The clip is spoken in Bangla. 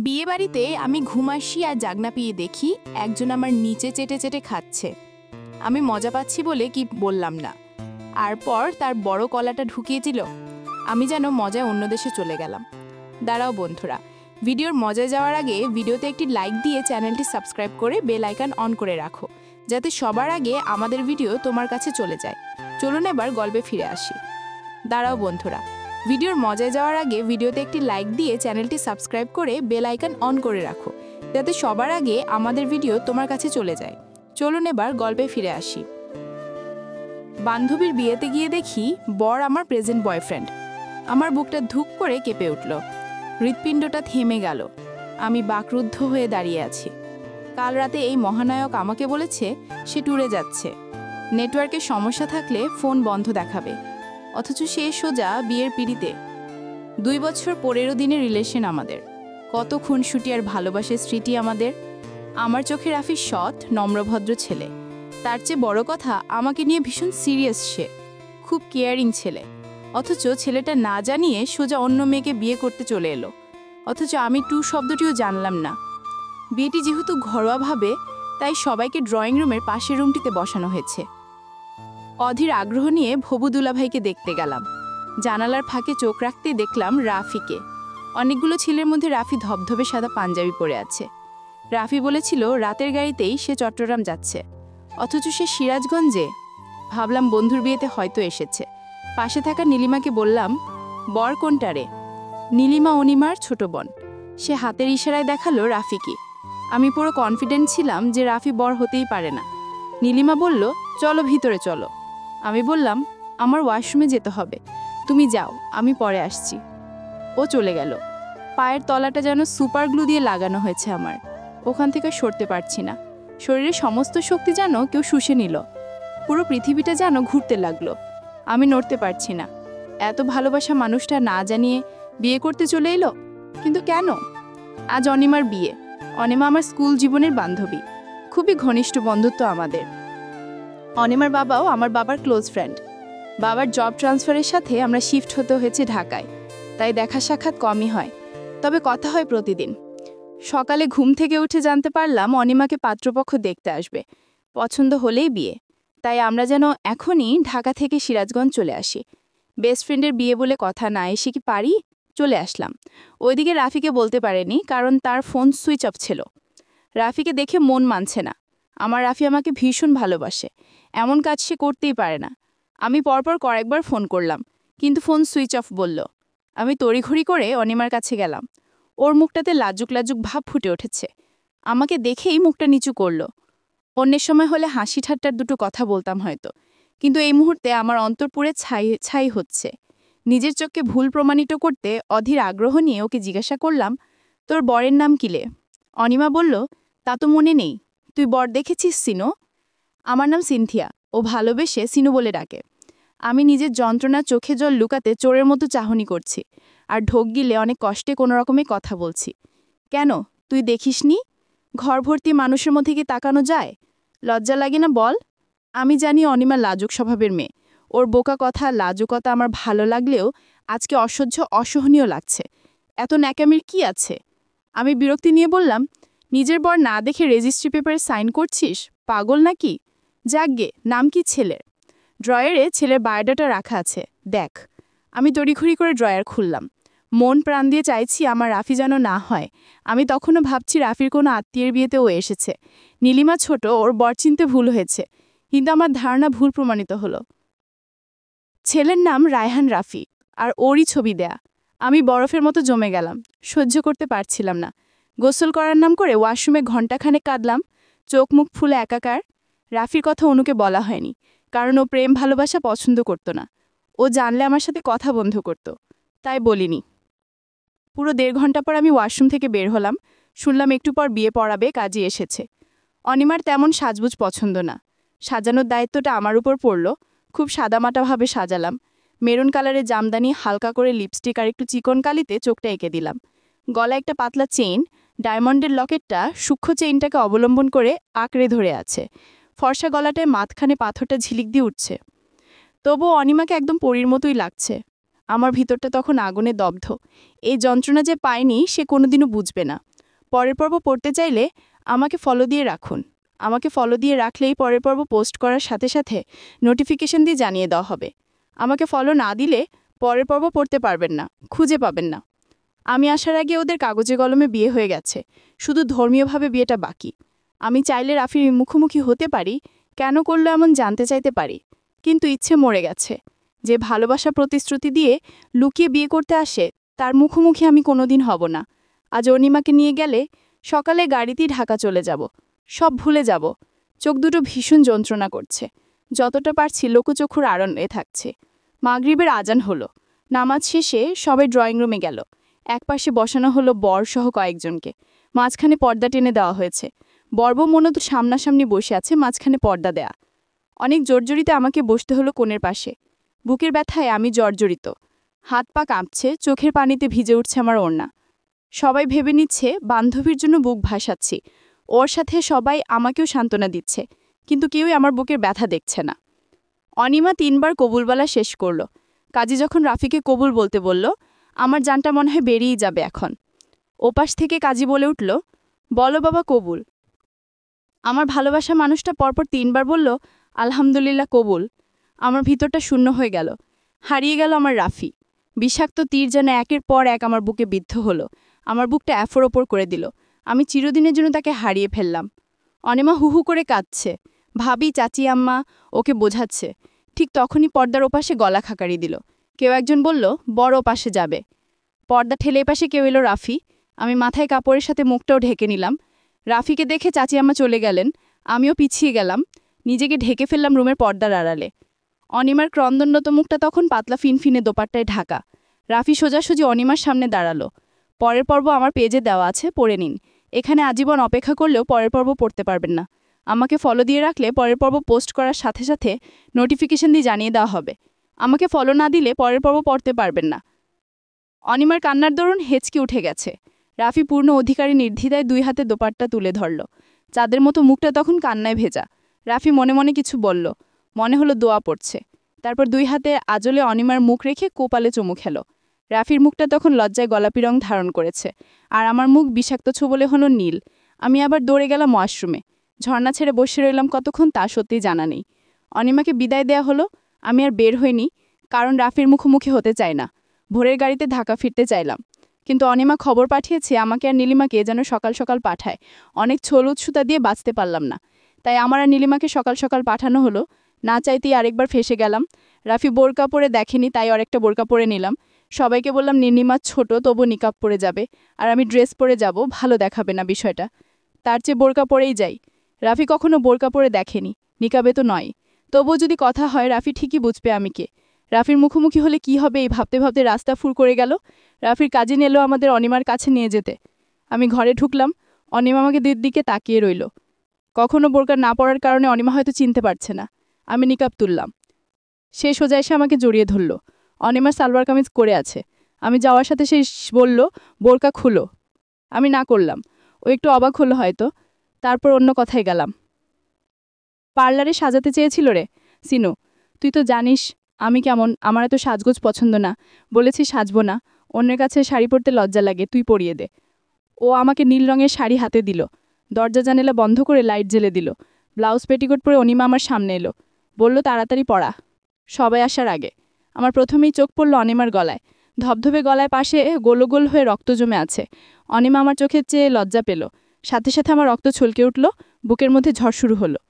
বিয়েবাড়িতে আমি ঘুম আসি আর জাগনা পেয়ে দেখি একজন আমার নিচে চেটে চেটে খাচ্ছে। আমি মজা পাচ্ছি বলে কি বললাম না, আর পর তার বড় কলাটা ঢুকিয়ে দিল। আমি যেন মজায় অন্য দেশে চলে গেলাম। দাঁড়াও বন্ধুরা, ভিডিওর মজায় যাওয়ার আগে ভিডিওতে একটি লাইক দিয়ে চ্যানেলটি সাবস্ক্রাইব করে বেল আইকন অন করে রাখো, যাতে সবার আগে আমাদের ভিডিও তোমার কাছে চলে যায়। চলুন এবার গল্পে ফিরে আসি। দাঁড়াও বন্ধুরা, ভিডিওর মজায় যাওয়ার আগে ভিডিওতে একটি লাইক দিয়ে চ্যানেলটি সাবস্ক্রাইব করে বেল আইকন অন করে রাখো, যাতে সবার আগে আমাদের ভিডিও তোমার কাছে চলে যায়। চলুন এবার গল্পে ফিরে আসি। বান্ধবীর বিয়েতে গিয়ে দেখি বর আমার প্রেজেন্ট বয়ফ্রেন্ড। আমার বুকটা ধুক করে কেঁপে উঠল, হৃৎপিণ্ডটা থেমে গেল। আমি বাকরুদ্ধ হয়ে দাঁড়িয়ে আছি। কাল রাতে এই মহানায়ক আমাকে বলেছে সে ট্যুরে যাচ্ছে, নেটওয়ার্কের সমস্যা থাকলে ফোন বন্ধ দেখাবে, অথচ সে সোজা বিয়ের পিড়িতে। 2 বছর 15 দিনের রিলেশন আমাদের, কত খুনসুটি আর ভালোবাসার স্মৃতি আমাদের। আমার চোখে রাফি সৎ নম্রভদ্র ছেলে, তার চেয়ে বড় কথা আমাকে নিয়ে ভীষণ সিরিয়াস সে, খুব কেয়ারিং ছেলে। অথচ ছেলেটা না জানিয়ে সোজা অন্য মেয়েকে বিয়ে করতে চলে এলো, অথচ আমি টু শব্দটিও জানলাম না। বিয়েটি যেহেতু ঘরোয়াভাবে, তাই সবাইকে ড্রয়িং রুমের পাশের রুমটিতে বসানো হয়েছে। অধীর আগ্রহ নিয়ে ভবু দুলাভাইকে দেখতে গেলাম। জানালার ফাঁকে চোখ রাখতেই দেখলাম রাফিকে। অনেকগুলো ছেলের মধ্যে রাফি ধবধবে সাদা পাঞ্জাবি পরে আছে। রাফি বলেছিল রাতের গাড়িতেই সে চট্টগ্রাম যাচ্ছে, অথচ সে সিরাজগঞ্জে। ভাবলাম বন্ধুর বিয়েতে হয়তো এসেছে। পাশে থাকা নীলিমাকে বললাম, বর কোনটা রে? নীলিমা অনিমার ছোট বোন। সে হাতের ইশারায় দেখালো রাফিকে। আমি পুরো কনফিডেন্ট ছিলাম যে রাফি বর হতেই পারে না। নীলিমা বলল, চলো ভিতরে চলো। আমি বললাম, আমার ওয়াশরুমে যেতে হবে, তুমি যাও, আমি পরে আসছি। ও চলে গেল। পায়ের তলাটা যেন সুপার গ্লু দিয়ে লাগানো হয়েছে আমার, ওখান থেকে সরতে পারছি না। শরীরের সমস্ত শক্তি যেন কেউ শুষে নিল। পুরো পৃথিবীটা যেন ঘুরতে লাগলো। আমি নড়তে পারছি না। এত ভালোবাসা মানুষটা না জানিয়ে বিয়ে করতে চলে এলো, কিন্তু কেন? আজ অনিমার বিয়ে। অনিমা আমার স্কুল জীবনের বান্ধবী, খুবই ঘনিষ্ঠ বন্ধুত্ব আমাদের। অনিমার বাবাও আমার বাবার ক্লোজ ফ্রেন্ড। বাবার জব ট্রান্সফারের সাথে আমরা শিফট হতে হয়েছে ঢাকায়, তাই দেখা সাক্ষাৎ কমই হয়, তবে কথা হয় প্রতিদিন। সকালে ঘুম থেকে উঠে জানতে পারলাম অনিমাকে পাত্রপক্ষ দেখতে আসবে, পছন্দ হলেই বিয়ে। তাই আমরা যেন এখনই ঢাকা থেকে সিরাজগঞ্জ চলে আসি। বেস্ট ফ্রেন্ডের বিয়ে বলে কথা, না এসে কি পারি? চলে আসলাম। ওইদিকে রাফিকে বলতে পারেনি, কারণ তার ফোন সুইচ অফ ছিল। রাফিকে দেখে মন মানছে না। আমার রাফি আমাকে ভীষণ ভালোবাসে, এমন কাজ সে করতেই পারে না। আমি পরপর কয়েকবার ফোন করলাম, কিন্তু ফোন সুইচ অফ বলল। আমি তড়িঘড়ি করে অনিমার কাছে গেলাম। ওর মুখটাতে লাজুক লাজুক ভাব ফুটে উঠেছে। আমাকে দেখেই মুখটা নিচু করল। অন্যের সময় হলে হাসি ঠাট্টার দুটো কথা বলতাম হয়তো, কিন্তু এই মুহূর্তে আমার অন্তর পুরে ছাই ছাই হচ্ছে। নিজের চোখকে ভুল প্রমাণিত করতে অধীর আগ্রহ নিয়ে ওকে জিজ্ঞাসা করলাম, তোর বরের নাম কিলে? অনিমা বলল, তা তো মনে নেই। তুই বর দেখেছিস সিনো? আমার নাম সিনথিয়া, ও ভালোবেসে সিনু বলে ডাকে। আমি নিজের যন্ত্রণা চোখে জল লুকাতে চোরের মতো চাহনি করছি, আর ঢোক গিলে অনেক কষ্টে কোনো রকমে কথা বলছি। কেন, তুই দেখিসনি? ঘর ভর্তি মানুষের মধ্যে কি তাকানো যায়? লজ্জা লাগে না বল? আমি জানি অনিমা লাজুক স্বভাবের মেয়ে, ওর বোকা কথা লাজুকতা আমার ভালো লাগলেও আজকে অসহ্য অসহনীয় লাগছে। এত ন্যাকামির কি আছে? আমি বিরক্তি নিয়ে বললাম, নিজের বর না দেখে রেজিস্ট্রি পেপারে সাইন করছিস? পাগল নাকি? যাকগে, নাম কি ছেলের? ড্রয়ারে ছেলের বায়োডাটা রাখা আছে, দেখ। আমি তড়িঘড়ি করে ড্রয়ার খুললাম। মন প্রাণ দিয়ে চাইছি আমার রাফি যেন না হয়। আমি তখনও ভাবছি রাফির কোনো আত্মীয়ের বিয়েতে ও এসেছে। নীলিমা ছোট, ওর বর চিনতে ভুল হয়েছে, কিন্তু আমার ধারণা ভুল প্রমাণিত হলো। ছেলের নাম রায়হান রাফি, আর ওরই ছবি দেয়া। আমি বরফের মতো জমে গেলাম, সহ্য করতে পারছিলাম না। গোসল করার নাম করে ওয়াশরুমে ঘণ্টাখানেক কাঁদলাম, চোখ মুখ ফুলে একাকার। রাফির কথা অনুকে বলা হয়নি, কারণ ও প্রেম ভালোবাসা পছন্দ করত না। ও জানলে আমার সাথে কথা বন্ধ করত, তাই বলিনি। পুরো 1.5 ঘন্টা পর আমি ওয়াশরুম থেকে বের হলাম। শুনলাম একটু পর বিয়ে পড়াবে, কাজে এসেছে। অনিমার তেমন সাজগুজ পছন্দ না, সাজানোর দায়িত্বটা আমার উপর পড়ল। খুব সাদামাটাভাবে সাজালাম। মেরুন কালারের জামদানি, হালকা করে লিপস্টিক আর একটু চিকন কালিতে চোখটা এঁকে দিলাম। গলায় একটা পাতলা চেইন, ডায়মন্ডের লকেটটা সূক্ষ্ম চেইনটাকে অবলম্বন করে আঁকড়ে ধরে আছে। ফর্সা গলাটায় মাঝখানে পাথরটা ঝিলিক দিয়ে উঠছে। তবুও অনিমাকে একদম পরীর মতোই লাগছে। আমার ভিতরটা তখন আগুনে দগ্ধ। এই যন্ত্রণা যে পায়নি সে কোনোদিনও বুঝবে না। পরের পর্ব পড়তে চাইলে আমাকে ফলো দিয়ে রাখুন। আমাকে ফলো দিয়ে রাখলেই পরের পর্ব পোস্ট করার সাথে সাথে নোটিফিকেশন দিয়ে জানিয়ে দেওয়া হবে। আমাকে ফলো না দিলে পরের পর্ব পড়তে পারবেন না, খুঁজে পাবেন না। আমি আসার আগে ওদের কাগজে কলমে বিয়ে হয়ে গেছে, শুধু ধর্মীয়ভাবে বিয়েটা বাকি। আমি চাইলে রাফির মুখোমুখি হতে পারি, কেন করলো এমন জানতে চাইতে পারি, কিন্তু ইচ্ছে মরে গেছে। যে ভালোবাসা প্রতিশ্রুতি দিয়ে লুকিয়ে বিয়ে করতে আসে তার মুখোমুখি আমি কোনোদিন হব না। আজ অনিমাকে নিয়ে গেলে সকালে গাড়িতেই ঢাকা চলে যাব, সব ভুলে যাব। চোখ দুটো ভীষণ যন্ত্রণা করছে, যতটা পারছি লোকচক্ষুর আড়লে থাকছে। মাগরিবের আজান হলো, নামাজ শেষে সবাই ড্রয়িং রুমে গেল। একপাশে বসানো হলো বরসহ কয়েকজনকে, মাঝখানে পর্দা টেনে দেওয়া হয়েছে। বর্ব মনত সামনাসামনি বসে আছে, মাঝখানে পর্দা দেয়া। অনেক জর্জরিতে আমাকে বসতে হলো কোণের পাশে। বুকের ব্যথায় আমি জর্জরিত, হাত পা কাঁপছে, চোখের পানিতে ভিজে উঠছে আমার ওড়না। সবাই ভেবে নিচ্ছে বান্ধবীর জন্য বুক ভাসাচ্ছি, ওর সাথে সবাই আমাকেও সান্ত্বনা দিচ্ছে, কিন্তু কেউই আমার বুকের ব্যথা দেখছে না। অনিমা 3 বার কবুল বলা শেষ করল। কাজী যখন রাফিকে কবুল বলতে বলল, আমার জানটা মনে হয় বেরিয়েই যাবে এখন। ওপাশ থেকে কাজী বলে উঠল, বলো বাবা কবুল। আমার ভালোবাসা মানুষটা পরপর 3 বার বলল, আলহামদুলিল্লাহ কবুল। আমার ভিতরটা শূন্য হয়ে গেল, হারিয়ে গেল আমার রাফি। বিষাক্ত তীর যেন একের পর এক আমার বুকে বিদ্ধ হলো, আমার বুকটা এফোর ওপর করে দিল। আমি চিরদিনের জন্য তাকে হারিয়ে ফেললাম। অনিমা হুহু করে কাঁদছে, ভাবি চাচি আম্মা ওকে বোঝাচ্ছে। ঠিক তখনই পর্দার ওপাশে গলা খাকারি দিল। কেউ একজন বলল, বড় ওপাশে যাবে। পর্দা ঠেলে এপাশে কেউ এলো রাফি। আমি মাথায় কাপড়ের সাথে মুখটাও ঢেকে নিলাম। রাফিকে দেখে চাচি আম্মা চলে গেলেন, আমিও পিছিয়ে গেলাম, নিজেকে ঢেকে ফেললাম রুমের পর্দার আড়ালে। অনিমার ক্রন্দনরত মুখটা তখন পাতলা ফিনফিনে দোপাট্টায় ঢাকা। রাফি সোজাসুজি অনিমার সামনে দাঁড়ালো। পরের পর্ব আমার পেজে দেওয়া আছে, পড়ে নিন। এখানে আজীবন অপেক্ষা করলেও পরের পর্ব পড়তে পারবেন না। আমাকে ফলো দিয়ে রাখলে পরের পর্ব পোস্ট করার সাথে সাথে নোটিফিকেশন দিয়ে জানিয়ে দেওয়া হবে। আমাকে ফলো না দিলে পরের পর্ব পড়তে পারবেন না। অনিমার কান্নার দরুন হেঁচকি উঠে গেছে। রাফি পূর্ণ অধিকারী নির্দ্বিধায় 2 হাতে দোপাট্টা তুলে ধরল। চাঁদের মতো মুখটা তখন কান্নায় ভেজা। রাফি মনে মনে কিছু বলল, মনে হলো দোয়া পড়ছে। তারপর 2 হাতে আজলে অনিমার মুখ রেখে কোপালে চুমু খেল। রাফির মুখটা তখন লজ্জায় গোলাপি রং ধারণ করেছে, আর আমার মুখ বিষাক্ত ছোবলে হলো নীল। আমি আবার দৌড়ে গেলাম ওয়াশরুমে। ঝর্ণা ছেড়ে বসে রইলাম কতক্ষণ তা সত্যিই জানা নেই। অনিমাকে বিদায় দেয়া হলো। আমি আর বের হইনি, কারণ রাফির মুখোমুখি হতে চাই না। ভোরের গাড়িতে ঢাকা ফিরতে চাইলাম, কিন্তু অনিমা খবর পাঠিয়েছে আমাকে আর নীলিমাকে যেন সকাল সকাল পাঠায়। অনেক ছোল উৎসুতা দিয়ে বাঁচতে পারলাম না, তাই আমার আর নীলিমাকে সকাল সকাল পাঠানো হলো। না চাইতেই আরেকবার ফেসে গেলাম। রাফি বোরকা পরে দেখেনি, তাই আরেকটা বোরকা পরে নিলাম। সবাইকে বললাম নীলিমা ছোট, তবু নিকাব পরে যাবে, আর আমি ড্রেস পরে যাব, ভালো দেখাবে না বিষয়টা, তার চেয়ে বোরকা পরেই যাই। রাফি কখনো বোরকা পরে দেখেনি, নিকাবে তো নয়। তবুও যদি কথা হয় রাফি ঠিকই বুঝবে আমি কে। রাফির মুখোমুখি হলে কি হবে এই ভাবতে ভাবতে রাস্তা ফুর করে গেল। রাফির কাজিন এলো আমাদের অনিমার কাছে নিয়ে যেতে। আমি ঘরে ঢুকলাম, অনিমা আমাকে দিকে তাকিয়ে রইল। কখনো বোরকা না পরার কারণে অনিমা হয়তো চিনতে পারছে না। আমি নিকাব তুললাম, সে সোজা এসে আমাকে জড়িয়ে ধরল। অনিমার সালোয়ার কামিজ করে আছে। আমি যাওয়ার সাথে সে বলল, বোরকা খুলো। আমি না করলাম। ও একটু অবাক হলো হয়তো, তারপর অন্য কথায় গেলাম। পার্লারে সাজাতে চেয়েছিল রে সিনু, তুই তো জানিস আমি কেমন, আমার এত সাজগোজ পছন্দ না। বলেছি সাজবো না, অন্যের কাছে শাড়ি পরতে লজ্জা লাগে, তুই পরিয়ে দে। ও আমাকে নীল রঙের শাড়ি হাতে দিল, দরজা জানালা বন্ধ করে লাইট জ্বেলে দিল। ব্লাউজ পেটিকোট পরে অনিমা আমার সামনে এলো, বলল তাড়াতাড়ি পড়া, সবাই আসার আগে। আমার প্রথমেই চোখ পড়ল অনিমার গলায়, ধবধবে গলায় পাশে গোল গোল হয়ে রক্ত জমে আছে। অনিমা আমার চোখের চেয়ে লজ্জা পেল, সাথে সাথে আমার রক্ত ছলকে উঠল, বুকের মধ্যে ঝড় শুরু হলো।